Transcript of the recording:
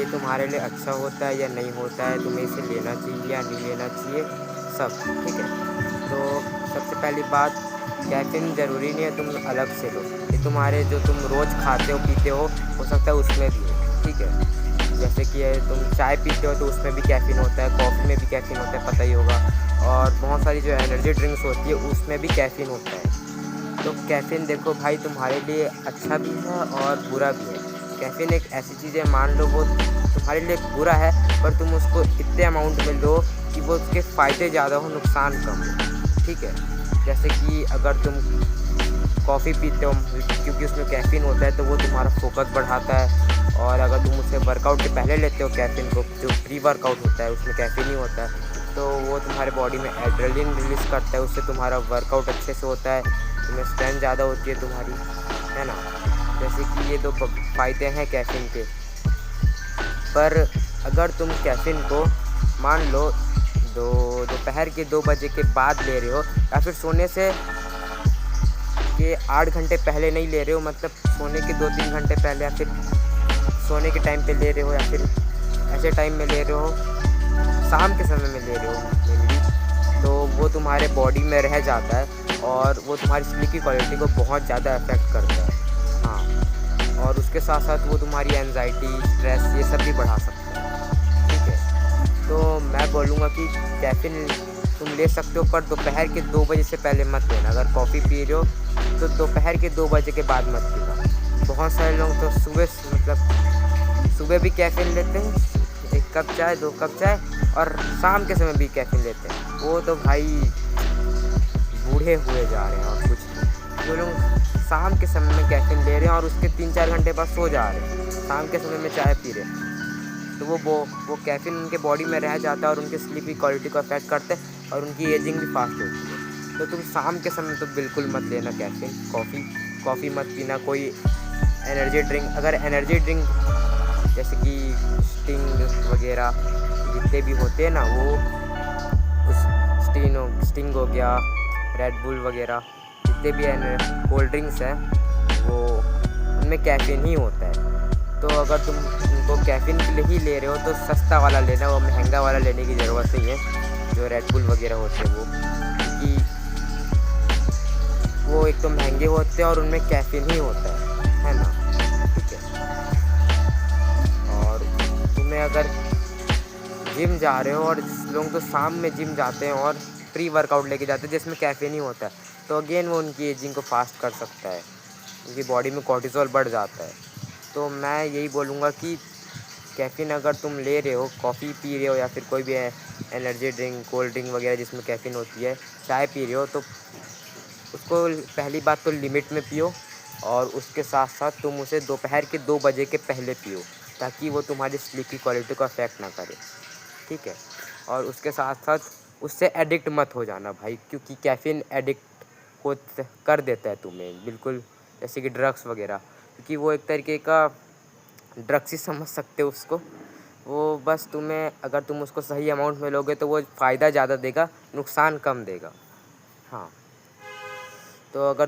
ये तुम्हारे लिए अच्छा होता है या नहीं होता है, तुम्हें इसे लेना चाहिए या नहीं लेना चाहिए, सब ठीक है। तो सबसे पहली बात, कैफ़ीन ज़रूरी नहीं है तुम अलग से लो, ये तुम्हारे जो तुम रोज़ खाते हो पीते हो सकता है उसमें भी हो, ठीक है। जैसे कि तुम चाय पीते हो तो उसमें भी कैफ़ीन होता है, कॉफ़ी में भी कैफ़ीन होता है, पता ही होगा। और बहुत सारी जो एनर्जी ड्रिंक्स होती है उसमें भी कैफ़ीन होता है। तो कैफ़ीन देखो भाई तुम्हारे लिए अच्छा भी है और बुरा भी है। कैफ़ीन एक ऐसी चीज़ है, मान लो वो तुम्हारे लिए बुरा है, पर तुम उसको इतने अमाउंट में लो कि वो उसके फ़ायदे ज़्यादा हो, नुकसान कम हो, ठीक है। जैसे कि अगर तुम कॉफ़ी पीते हो क्योंकि उसमें कैफ़ीन होता है तो वो तुम्हारा फ़ोकस बढ़ाता है, और अगर तुम उसे वर्कआउट के पहले लेते हो कैफ़ीन को, जो प्री वर्कआउट होता है उसमें कैफ़ीन ही होता है, तो वो तुम्हारे बॉडी में एड्रेनलिन रिलीज़ करता है, उससे तुम्हारा वर्कआउट अच्छे से होता है, तुम्हें स्ट्रेंथ ज़्यादा होती है तुम्हारी, है ना। जैसे कि ये दो फ़ायदे हैं कैफ़ीन के। पर अगर तुम कैफ़ीन को मान लो दोपहर के 2 बजे के बाद ले रहे हो, या फिर सोने से के 8 घंटे पहले नहीं ले रहे हो, मतलब सोने के 2-3 घंटे पहले, या फिर सोने के टाइम पे ले रहे हो, या फिर ऐसे टाइम में ले रहे हो, शाम के समय में ले रहे हो मेनली, तो वो तुम्हारे बॉडी में रह जाता है और वो तुम्हारी स्लीप की क्वालिटी को बहुत ज़्यादा अफेक्ट करता है। हाँ, और उसके साथ साथ वो तुम्हारी एंजाइटी, स्ट्रेस ये सब भी बढ़ा सकता है, ठीक है। तो मैं बोलूँगा कि कैफ़ीन तुम ले सकते हो, पर दोपहर के 2 बजे से पहले मत लेना। अगर कॉफ़ी पी रहे हो तो दोपहर के 2 बजे के बाद मत पीना। बहुत सारे लोग तो सुबह भी कैफ़ीन लेते हैं, 1 कप चाय, 2 कप चाय, और शाम के समय भी कैफ़ीन लेते हैं। वो तो भाई बूढ़े हुए जा रहे हैं और कुछ नहीं। जो लोग शाम के समय में कैफ़ीन ले रहे हैं और उसके 3-4 घंटे बाद सो जा रहे हैं, शाम के समय में चाय पी रहे हैं, तो वो कैफ़ीन उनके बॉडी में रह जाता है और उनकी स्लीप की क्वालिटी को अफेक्ट करता है और उनकी एजिंग भी फास्ट होती है। तो तुम शाम के समय तो बिल्कुल मत लेना कैफ़ीन, कॉफ़ी मत पीना। कोई एनर्जी ड्रिंक, अगर एनर्जी ड्रिंक जैसे कि स्टिंग वगैरह जितने भी होते हैं ना, वो उस स्टिंग हो गया, रेड बुल वगैरह, जितने भी कोल्ड ड्रिंक्स हैं, वो उनमें कैफ़ीन ही होता है। तो अगर तुम उनको कैफ़ीन के लिए ही ले रहे हो तो सस्ता वाला लेना, वो महंगा वाला लेने की ज़रूरत नहीं है, जो रेड बुल वगैरह होते हैं वो, क्योंकि वो एक तो महंगे होते हैं और उनमें कैफ़ीन ही होता है ना, ठीक है। और तुम्हें अगर जिम जा रहे हो, और लोग तो शाम में जिम जाते हैं और प्री वर्कआउट लेके जाते हैं जिसमें कैफ़ीन ही होता है, तो अगेन वो उनकी एजिंग को फास्ट कर सकता है, उनकी बॉडी में कॉर्टिसोल बढ़ जाता है। तो मैं यही बोलूँगा कि कैफ़ीन अगर तुम ले रहे हो, कॉफ़ी पी रहे हो, या फिर कोई भी एनर्जी ड्रिंक, कोल्ड ड्रिंक वगैरह जिसमें कैफ़ीन होती है, चाय पी रहे हो, तो उसको पहली बात तो लिमिट में पियो, और उसके साथ साथ तुम उसे दोपहर के 2 बजे के पहले पियो, ताकि वो तुम्हारी स्लीप की क्वालिटी को अफेक्ट ना करे, ठीक है। और उसके साथ साथ उससे एडिक्ट मत हो जाना भाई, क्योंकि कैफ़ीन एडिक्ट को कर देता है तुम्हें बिल्कुल, जैसे कि ड्रग्स वगैरह, क्योंकि वो एक तरीके का ड्रग्स ही समझ सकते हो उसको। वो बस तुम्हें, अगर तुम उसको सही अमाउंट में लोगे तो वो फ़ायदा ज़्यादा देगा, नुकसान कम देगा। हाँ, तो अगर